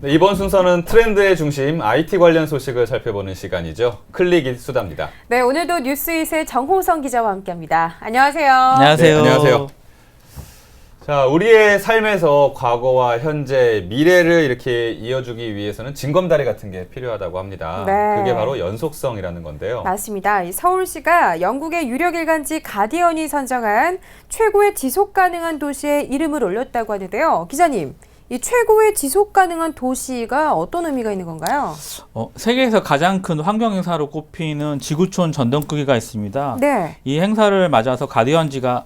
네, 이번 순서는 트렌드의 중심 IT 관련 소식을 살펴보는 시간이죠. 클릭 수다입니다. 네, 오늘도 뉴스잇의 정호성 기자와 함께합니다. 안녕하세요. 안녕하세요. 네, 안녕하세요. 자, 우리의 삶에서 과거와 현재, 미래를 이렇게 이어주기 위해서는 징검다리 같은 게 필요하다고 합니다. 네. 그게 바로 연속성이라는 건데요. 맞습니다. 이 서울시가 영국의 유력 일간지 가디언이 선정한 최고의 지속 가능한 도시에 이름을 올렸다고 하는데요. 기자님, 이 최고의 지속 가능한 도시가 어떤 의미가 있는 건가요? 세계에서 가장 큰 환경 행사로 꼽히는 지구촌 전등크기가 있습니다. 네. 이 행사를 맞아서 가디언지가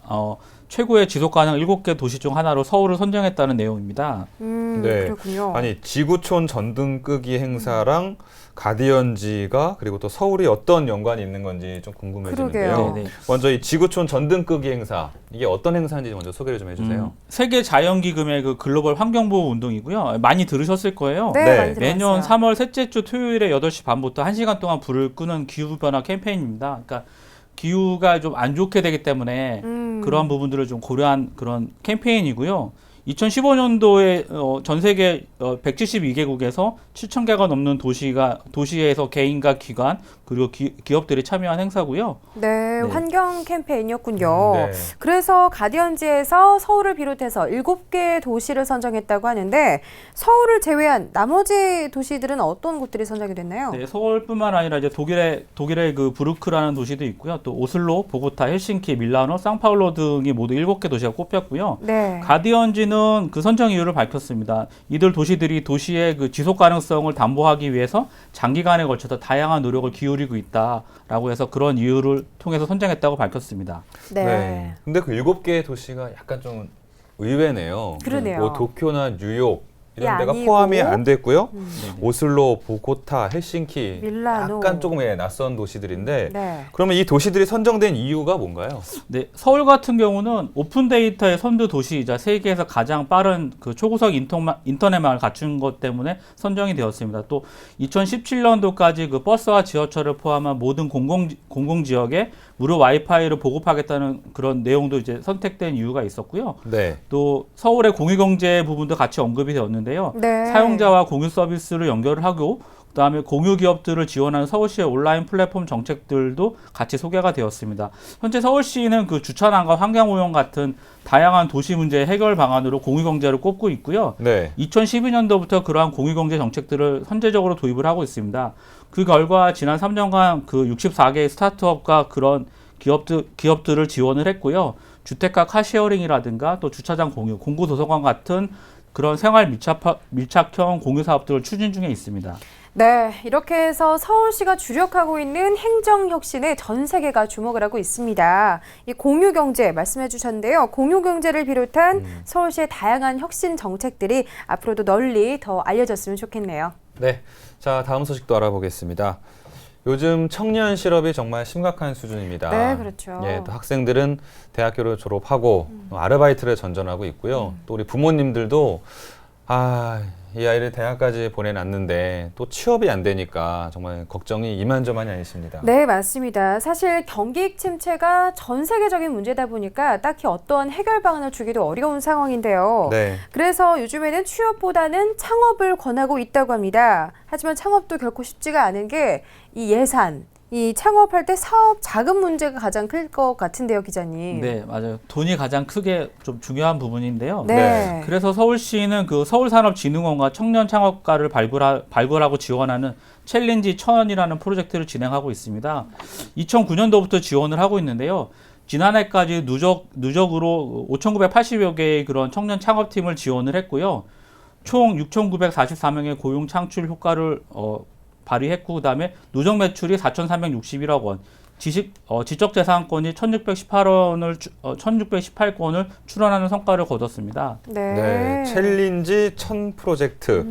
최고의 지속 가능 7개 도시 중 하나로 서울을 선정했다는 내용입니다. 네. 그렇군요. 아니, 지구촌 전등 끄기 행사랑 가디언지가 그리고 또 서울이 어떤 연관이 있는 건지 좀 궁금해지는데요. 그러게요. 네네. 먼저 이 지구촌 전등 끄기 행사, 이게 어떤 행사인지 먼저 소개를 좀 해주세요. 세계 자연기금의 그 글로벌 환경보호 운동이고요. 많이 들으셨을 거예요. 네, 네. 많이 매년 들어봤어요. 3월 셋째 주 토요일에 8시 반부터 1시간 동안 불을 끄는 기후변화 캠페인입니다. 그러니까 기후가 좀 안 좋게 되기 때문에 그러한 부분들을 좀 고려한 그런 캠페인이고요. 2015년도에 전 세계 172개국에서 7,000개가 넘는 도시에서 개인과 기관 그리고 기업들이 참여한 행사고요. 네, 네. 환경 캠페인이었군요. 네. 그래서 가디언지에서 서울을 비롯해서 7개 도시를 선정했다고 하는데 서울을 제외한 나머지 도시들은 어떤 곳들이 선정이 됐나요? 네, 서울뿐만 아니라 이제 독일의 그 부르크라는 도시도 있고요. 또 오슬로, 보고타, 헬싱키, 밀라노, 상파울로 등이 모두 7개 도시가 꼽혔고요. 네. 가디언지는 그 선정 이유를 밝혔습니다. 이들 도시들이 도시의 그 지속 가능성을 담보하기 위해서 장기간에 걸쳐서 다양한 노력을 기울이고 있다라고 해서 그런 이유를 통해서 선정했다고 밝혔습니다. 네. 근데 그 7개의 도시가 약간 좀 의외네요. 그러네요. 뭐 도쿄나 뉴욕 이런 예, 데가 아니고. 포함이 안 됐고요. 네네. 오슬로, 보고타, 헬싱키 밀라노. 약간 조금 낯선 도시들인데 네. 그러면 이 도시들이 선정된 이유가 뭔가요? 네, 서울 같은 경우는 오픈 데이터의 선두 도시이자 세계에서 가장 빠른 그 초고속 인터넷망을 갖춘 것 때문에 선정이 되었습니다. 또 2017년도까지 그 버스와 지하철을 포함한 모든 공공 지역에 무료 와이파이를 보급하겠다는 그런 내용도 이제 선택된 이유가 있었고요. 네. 또 서울의 공유경제 부분도 같이 언급이 되었는데요. 네. 사용자와 공유 서비스를 연결을 하고 그다음에 공유 기업들을 지원하는 서울시의 온라인 플랫폼 정책들도 같이 소개가 되었습니다. 현재 서울시는 그 주차난과 환경오염 같은 다양한 도시 문제 해결 방안으로 공유 경제를 꼽고 있고요. 네. 2012년도부터 그러한 공유 경제 정책들을 선제적으로 도입을 하고 있습니다. 그 결과 지난 3년간 그 64개의 스타트업과 그런 기업들을 지원을 했고요. 주택가 카쉐어링이라든가 또 주차장 공유, 공구 도서관 같은 그런 생활 밀착형 공유 사업들을 추진 중에 있습니다. 네, 이렇게 해서 서울시가 주력하고 있는 행정혁신에 전 세계가 주목을 하고 있습니다. 이 공유경제 말씀해 주셨는데요. 공유경제를 비롯한 서울시의 다양한 혁신 정책들이 앞으로도 널리 더 알려졌으면 좋겠네요. 네. 자, 다음 소식도 알아보겠습니다. 요즘 청년 실업이 정말 심각한 수준입니다. 네, 그렇죠. 예, 또 학생들은 대학교를 졸업하고 아르바이트를 전전하고 있고요. 또 우리 부모님들도 이 아이를 대학까지 보내놨는데 또 취업이 안 되니까 정말 걱정이 이만저만이 아니십니다. 네, 맞습니다. 사실 경기 침체가 전 세계적인 문제다 보니까 딱히 어떤 해결 방안을 주기도 어려운 상황인데요. 네. 그래서 요즘에는 취업보다는 창업을 권하고 있다고 합니다. 하지만 창업도 결코 쉽지가 않은 게 이 예산, 이 창업할 때 사업 자금 문제가 가장 클 것 같은데요, 기자님. 네, 맞아요. 돈이 가장 크게 좀 중요한 부분인데요. 네. 그래서 서울시는 그 서울산업진흥원과 청년 창업가를 발굴하고 지원하는 챌린지 1000이라는 프로젝트를 진행하고 있습니다. 2009년도부터 지원을 하고 있는데요. 지난해까지 누적으로 5,980여 개의 그런 청년 창업팀을 지원을 했고요. 총 6,944명의 고용 창출 효과를 발휘했고 그다음에 누적 매출이 4,361억 원, 지적재산권이 1,618건을 출원하는 성과를 거뒀습니다. 네. 챌린지 1000 프로젝트.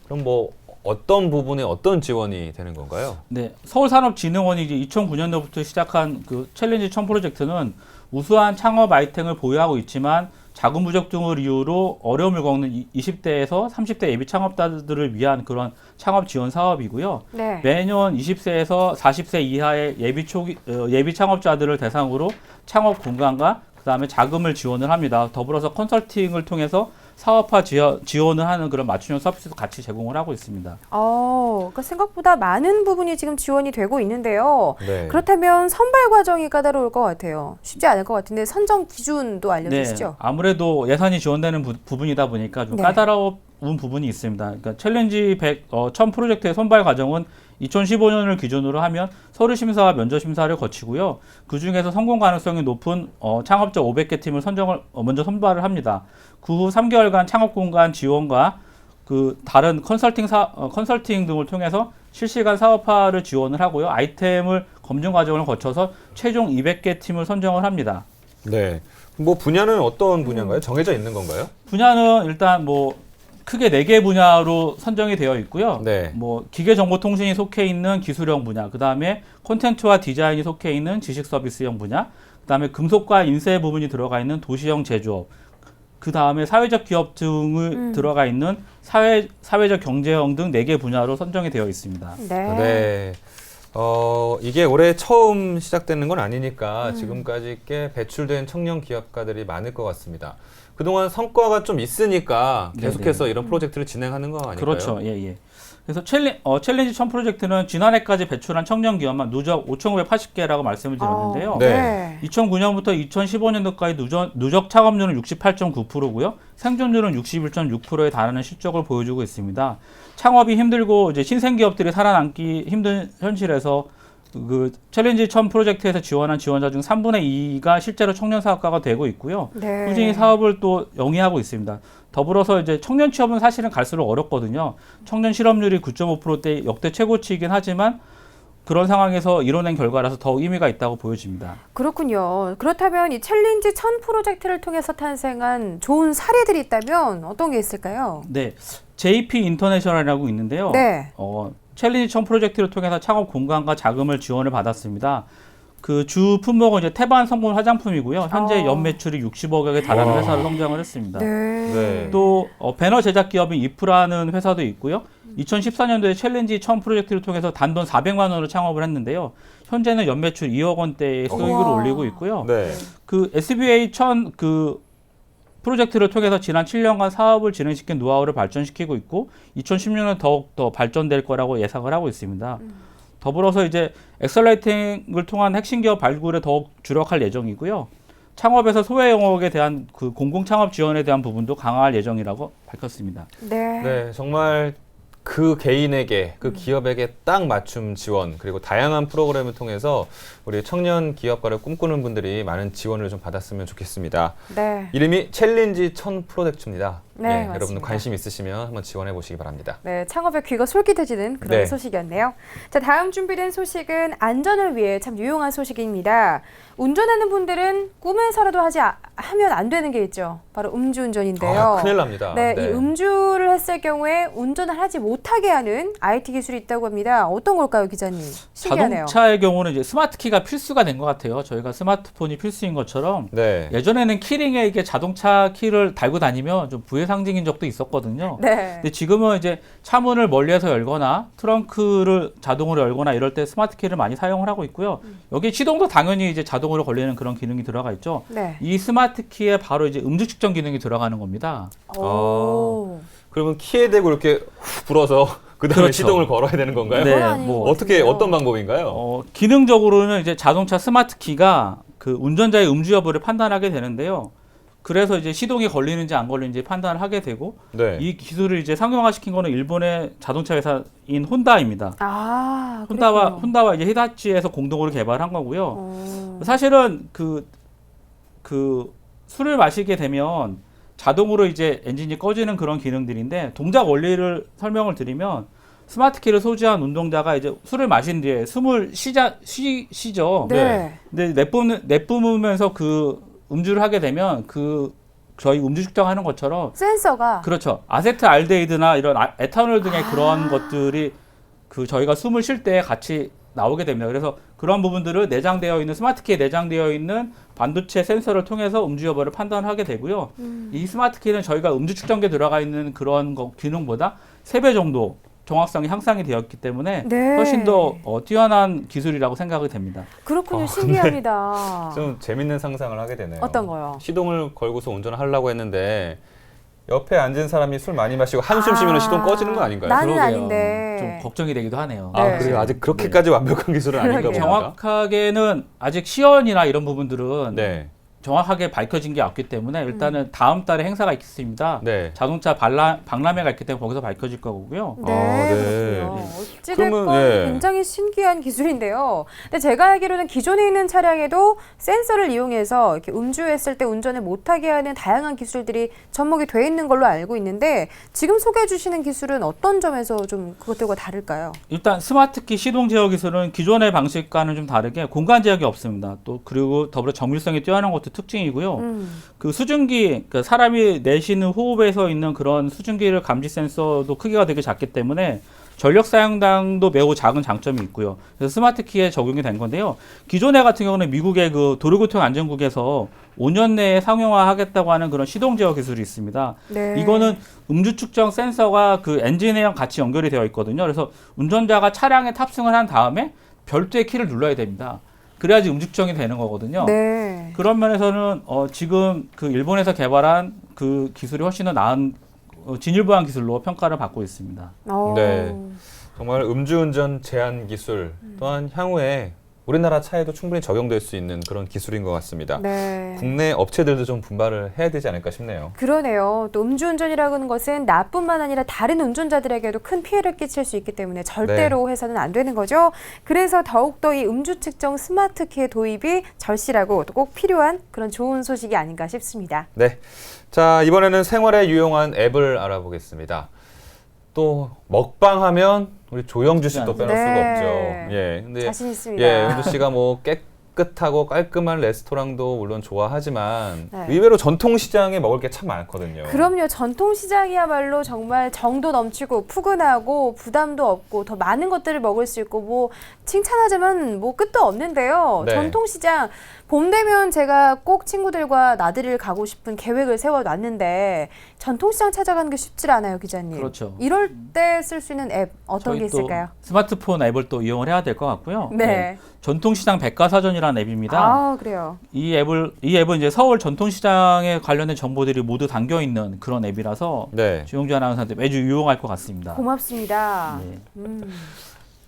그럼 뭐 어떤 부분에 어떤 지원이 되는 건가요? 네, 서울산업진흥원이 이제 2009년도부터 시작한 그 챌린지 1000 프로젝트는 우수한 창업 아이템을 보유하고 있지만 자금 부족 등을 이유로 어려움을 겪는 20대에서 30대 예비 창업자들을 위한 그런 창업 지원 사업이고요. 네. 매년 20세에서 40세 이하의 예비 창업자들을 대상으로 창업 공간과 그다음에 자금을 지원을 합니다. 더불어서 컨설팅을 통해서 사업화 지원을 하는 그런 맞춤형 서비스도 같이 제공을 하고 있습니다. 그러니까 생각보다 많은 부분이 지금 지원이 되고 있는데요. 네. 그렇다면 선발 과정이 까다로울 것 같아요. 쉽지 않을 것 같은데 선정 기준도 알려주시죠. 아무래도 예산이 지원되는 부분이다 보니까 좀 네. 까다로운 부분이 있습니다. 그러니까 챌린지 1000 프로젝트의 선발 과정은 2015년을 기준으로 하면 서류 심사와 면접 심사를 거치고요. 그 중에서 성공 가능성이 높은 창업자 500개 팀을 먼저 선발을 합니다. 그 후 3개월간 창업 공간 지원과 그 다른 컨설팅 등을 통해서 실시간 사업화를 지원을 하고요. 아이템을 검증 과정을 거쳐서 최종 200개 팀을 선정을 합니다. 네. 뭐 분야는 어떤 분야인가요? 정해져 있는 건가요? 분야는 일단 뭐 크게 4개 분야로 선정이 되어 있고요. 네. 뭐 기계정보통신이 속해 있는 기술형 분야, 그 다음에 콘텐츠와 디자인이 속해 있는 지식 서비스형 분야, 그 다음에 금속과 인쇄 부분이 들어가 있는 도시형 제조업, 그 다음에 사회적 기업 등을 들어가 있는 사회적 경제형 등 4개 분야로 선정이 되어 있습니다. 네. 네. 이게 올해 처음 시작되는 건 아니니까 지금까지 꽤 배출된 청년 기업가들이 많을 것 같습니다. 그동안 성과가 좀 있으니까 계속해서 이런 프로젝트를 진행하는 거 아닐까요? 그렇죠. 예, 예. 그래서 챌린지 1000 프로젝트는 지난해까지 배출한 청년 기업만 누적 5,980개라고 말씀을 드렸는데요. 네. 2009년부터 2015년도까지 누적 창업률은 68.9%고요. 생존율은 61.6%에 달하는 실적을 보여주고 있습니다. 창업이 힘들고 이제 신생 기업들이 살아남기 힘든 현실에서 그 챌린지 1000 프로젝트에서 지원한 지원자 중 3분의 2가 실제로 청년 사업가가 되고 있고요. 네. 꾸준히 사업을 또 영위하고 있습니다. 더불어서 이제 청년 취업은 사실은 갈수록 어렵거든요. 청년 실업률이 9.5%대 역대 최고치이긴 하지만 그런 상황에서 이뤄낸 결과라서 더욱 의미가 있다고 보여집니다. 그렇군요. 그렇다면 이 챌린지 1000 프로젝트를 통해서 탄생한 좋은 사례들이 있다면 어떤 게 있을까요? 네, JP 인터내셔널이라고 있는데요. 네. 챌린지 1000 프로젝트를 통해서 창업 공간과 자금을 지원을 받았습니다. 그 주 품목은 이제 태반 성분 화장품이고요. 현재 연 매출이 60억에 달하는 와. 회사로 성장을 했습니다. 네. 네. 또 배너 제작 기업인 이프라는 회사도 있고요. 2014년도에 챌린지 1000 프로젝트를 통해서 단돈 400만 원으로 창업을 했는데요. 현재는 연 매출 2억 원대의 수익을 우와. 올리고 있고요. 네. 그 SBA 1000 그 프로젝트를 통해서 지난 7년간 사업을 진행시킨 노하우를 발전시키고 있고 2016년 더욱 더 발전될 거라고 예상을 하고 있습니다. 더불어서 이제 엑셀러이팅을 통한 핵심 기업 발굴에 더욱 주력할 예정이고요. 창업에서 소외 영역에 대한 그 공공 창업 지원에 대한 부분도 강화할 예정이라고 밝혔습니다. 네. 네, 정말 그 개인에게, 그 기업에게 딱 맞춤 지원, 그리고 다양한 프로그램을 통해서 우리 청년 기업가를 꿈꾸는 분들이 많은 지원을 좀 받았으면 좋겠습니다. 네. 이름이 챌린지 1000 프로젝트입니다. 네, 여러분들 맞습니다. 관심 있으시면 한번 지원해 보시기 바랍니다. 네, 창업의 귀가 솔깃해지는 그런 네. 소식이었네요. 자, 다음 준비된 소식은 안전을 위해 참 유용한 소식입니다. 운전하는 분들은 꿈에서라도 하면 안 되는 게 있죠. 바로 음주운전인데요. 큰일 납니다. 네, 이 음주를 했을 경우에 운전을 하지 못하게 하는 IT 기술이 있다고 합니다. 어떤 걸까요, 기자님? 신기하네요. 자동차의 경우는 이제 스마트 키가 필수가 된 것 같아요. 저희가 스마트폰이 필수인 것처럼 네. 예전에는 키링에 이게 자동차 키를 달고 다니면 좀 부의 상징인 적도 있었거든요. 네. 근데 지금은 이제 차문을 멀리에서 열거나 트렁크를 자동으로 열거나 이럴 때 스마트 키를 많이 사용을 하고 있고요. 여기 시동도 당연히 이제 자동으로 걸리는 그런 기능이 들어가 있죠. 네. 이 스마트 키에 바로 이제 음주 측정 기능이 들어가는 겁니다. 오. 그러면 키에 대고 이렇게 훅 불어서 그다음에 그렇죠. 시동을 걸어야 되는 건가요? 그건 네, 아닌 뭐 것 어떻게 같은데요. 어떤 방법인가요? 기능적으로는 이제 자동차 스마트 키가 그 운전자의 음주 여부를 판단하게 되는데요. 그래서 이제 시동이 걸리는지 안 걸리는지 판단을 하게 되고 네. 이 기술을 이제 상용화시킨 거는 일본의 자동차 회사인 혼다입니다. 아, 그렇군요. 혼다와 이제 히다치에서 공동으로 개발한 거고요. 사실은 그 술을 마시게 되면 자동으로 이제 엔진이 꺼지는 그런 기능들인데 동작 원리를 설명을 드리면 스마트 키를 소지한 운동자가 이제 술을 마신 뒤에 숨을 쉬죠. 네. 근데 내뿜으면서 그 음주를 하게 되면 그 저희 음주 측정하는 것처럼 센서가 그렇죠. 아세트알데히드나 이런 에탄올 등의 그런 것들이 그 저희가 숨을 쉴 때 같이 나오게 됩니다. 그래서 그런 부분들을 내장되어 있는 스마트키에 내장되어 있는 반도체 센서를 통해서 음주 여부를 판단하게 되고요. 이 스마트키는 저희가 음주 측정기에 들어가 있는 그런 기능보다 3배 정도 정확성이 향상이 되었기 때문에 네. 훨씬 더 뛰어난 기술이라고 생각이 됩니다. 그렇군요. 신기합니다. 좀 재밌는 상상을 하게 되네요. 어떤 거요? 시동을 걸고서 운전을 하려고 했는데 옆에 앉은 사람이 술 많이 마시고 한숨 쉬면 시동 꺼지는 거 아닌가요? 나는 그러게요. 아닌데. 좀 걱정이 되기도 하네요. 아, 네. 그래요? 아직 그렇게까지 완벽한 기술은 아닌가 그러게요. 봅니다. 정확하게는 아직 시연이나 이런 부분들은 네. 정확하게 밝혀진 게 없기 때문에 일단은 다음 달에 행사가 있습니다. 네. 자동차 박람회가 있기 때문에 거기서 밝혀질 거고요. 네, 네. 그렇군요. 어찌됐건 그러면, 예. 굉장히 신기한 기술인데요. 근데 제가 알기로는 기존에 있는 차량에도 센서를 이용해서 이렇게 음주했을 때 운전을 못하게 하는 다양한 기술들이 접목이 돼 있는 걸로 알고 있는데 지금 소개해 주시는 기술은 어떤 점에서 좀 그것들과 다를까요? 일단 스마트키 시동 제어 기술은 기존의 방식과는 좀 다르게 공간 제약이 없습니다. 또 그리고 더불어 정밀성이 뛰어난 것도 특징이고요. 그 수증기, 그 사람이 내쉬는 호흡에서 있는 그런 수증기를 감지 센서도 크기가 되게 작기 때문에 전력 사용량도 매우 작은 장점이 있고요. 그래서 스마트키에 적용이 된 건데요. 기존에 같은 경우는 미국의 그 도로교통 안전국에서 5년 내에 상용화하겠다고 하는 그런 시동 제어 기술이 있습니다. 네. 이거는 음주 측정 센서가 그 엔진이랑 같이 연결이 되어 있거든요. 그래서 운전자가 차량에 탑승을 한 다음에 별도의 키를 눌러야 됩니다. 그래야지 음주 측정이 되는 거거든요. 네. 그런 면에서는 지금 그 일본에서 개발한 그 기술이 훨씬 더 나은 진일보한 기술로 평가를 받고 있습니다. 네. 정말 음주운전 제한 기술 또한 향후에 우리나라 차에도 충분히 적용될 수 있는 그런 기술인 것 같습니다. 네. 국내 업체들도 좀 분발을 해야 되지 않을까 싶네요. 그러네요. 또 음주운전이라고 하는 것은 나뿐만 아니라 다른 운전자들에게도 큰 피해를 끼칠 수 있기 때문에 절대로 해서는 안 되는 거죠. 그래서 더욱더 이 음주 측정 스마트키의 도입이 절실하고 또 꼭 필요한 그런 좋은 소식이 아닌가 싶습니다. 네. 자, 이번에는 생활에 유용한 앱을 알아보겠습니다. 또 먹방하면 우리 조영주 씨 또 빼놓을 네. 수가 없죠. 예. 근데 자신 있습니다. 예, 영주 씨가 뭐 깨끗하고 깔끔한 레스토랑도 물론 좋아하지만 네. 의외로 전통시장에 먹을 게 참 많거든요. 그럼요. 전통시장이야말로 정말 정도 넘치고 푸근하고 부담도 없고 더 많은 것들을 먹을 수 있고 뭐 칭찬하자면 뭐 끝도 없는데요. 네. 전통시장 봄 되면 제가 꼭 친구들과 나들이를 가고 싶은 계획을 세워놨는데 전통시장 찾아가는 게 쉽지 않아요, 기자님. 그렇죠. 이럴 때 쓸 수 있는 앱 어떤 게 저희 또 있을까요? 스마트폰 앱을 또 이용을 해야 될 것 같고요. 네. 전통시장 백과사전이라는 앱입니다. 아, 그래요. 이 앱은 이제 서울 전통시장에 관련된 정보들이 모두 담겨 있는 그런 앱이라서 네. 주영주 아나운서한테 매주 유용할 것 같습니다. 고맙습니다. 네.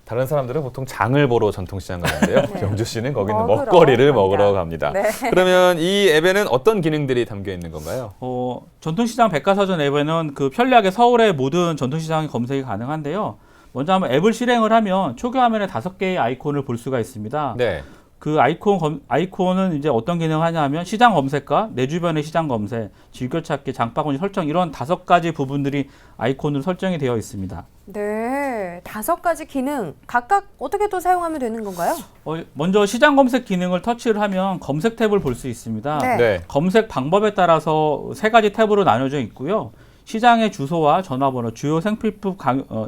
다른 사람들은 보통 장을 보러 전통시장 가는데요. 네. 영주 씨는 거기 있는 먹으러 먹거리를 갑니다. 먹으러 갑니다. 네. 그러면 이 앱에는 어떤 기능들이 담겨 있는 건가요? 전통시장 백과사전 앱에는 그 편리하게 서울의 모든 전통시장이 검색이 가능한데요. 먼저 한번 앱을 실행을 하면 초기 화면에 5개의 아이콘을 볼 수가 있습니다. 네. 그 아이콘은 이제 어떤 기능을 하냐면 시장 검색과 내 주변의 시장 검색, 즐겨찾기, 장바구니 설정 이런 5가지 부분들이 아이콘으로 설정이 되어 있습니다. 네, 5가지 기능 각각 어떻게 또 사용하면 되는 건가요? 먼저 시장 검색 기능을 터치를 하면 검색 탭을 볼 수 있습니다. 네. 네. 검색 방법에 따라서 3가지 탭으로 나눠져 있고요. 시장의 주소와 전화번호, 주요 생필품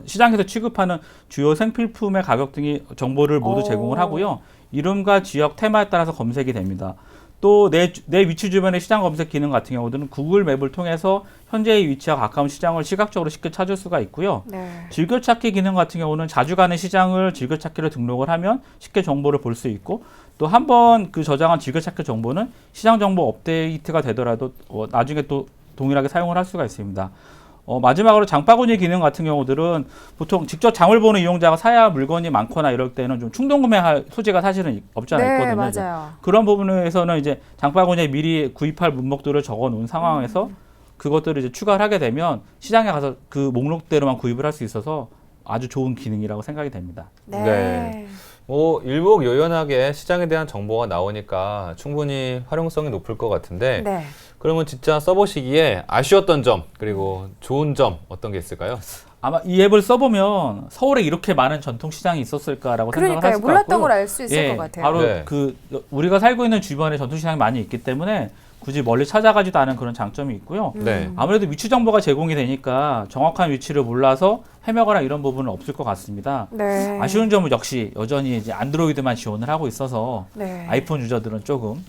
시장에서 취급하는 주요 생필품의 가격 등의 정보를 모두 제공을 하고요. 이름과 지역, 테마에 따라서 검색이 됩니다. 또 내 위치 주변의 시장 검색 기능 같은 경우는 구글 맵을 통해서 현재의 위치와 가까운 시장을 시각적으로 쉽게 찾을 수가 있고요. 네. 즐겨찾기 기능 같은 경우는 자주 가는 시장을 즐겨찾기로 등록을 하면 쉽게 정보를 볼 수 있고 또 한 번 그 저장한 즐겨찾기 정보는 시장 정보 업데이트가 되더라도 나중에 또 동일하게 사용을 할 수가 있습니다. 마지막으로 장바구니 기능 같은 경우들은 보통 직접 장을 보는 이용자가 사야 할 물건이 많거나 이럴 때는 좀 충동 구매할 소지가 사실은 없지 않아 네, 있거든요. 맞아요. 그런 부분에서는 이제 장바구니에 미리 구입할 문목들을 적어 놓은 상황에서 그것들을 이제 추가를 하게 되면 시장에 가서 그 목록대로만 구입을 할 수 있어서 아주 좋은 기능이라고 생각이 됩니다. 네. 네. 뭐 일목요연하게 시장에 대한 정보가 나오니까 충분히 활용성이 높을 것 같은데 네. 그러면 진짜 써보시기에 아쉬웠던 점 그리고 좋은 점 어떤 게 있을까요? 아마 이 앱을 써보면 서울에 이렇게 많은 전통시장이 있었을까라고 생각을 그러니까요. 하실 것 몰랐던 같고요. 걸 알 수 있을 예, 것 같아요. 바로 네. 그 우리가 살고 있는 주변에 전통시장이 많이 있기 때문에 굳이 멀리 찾아가지도 않은 그런 장점이 있고요. 네. 아무래도 위치 정보가 제공이 되니까 정확한 위치를 몰라서 헤매거나 이런 부분은 없을 것 같습니다. 네. 아쉬운 점은 역시 여전히 이제 안드로이드만 지원을 하고 있어서 네. 아이폰 유저들은 조금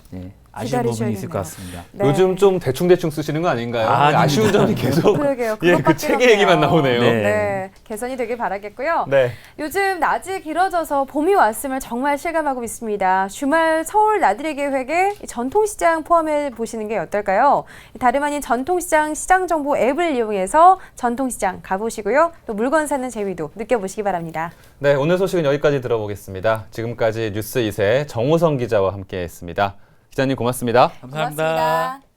아쉬운 부분이 있을 것 기다리셔야겠네요. 같습니다. 네. 요즘 좀 대충대충 쓰시는 거 아닌가요? 아닙니다. 아쉬운 점이 계속 그러게요. 예, 그 그것밖에 책 얘기만 없네요. 나오네요. 네. 네. 개선이 되길 바라겠고요. 네. 요즘 낮이 길어져서 봄이 왔음을 정말 실감하고 있습니다. 주말 서울 나들이 계획에 전통시장 포함해 보시는 게 어떨까요? 다름 아닌 전통시장 시장정보 앱을 이용해서 전통시장 가보시고요. 또 물건 사는 재미도 느껴보시기 바랍니다. 네, 오늘 소식은 여기까지 들어보겠습니다. 지금까지 뉴스 2세 정호성 기자와 함께했습니다. 기자님 고맙습니다. 감사합니다. 고맙습니다.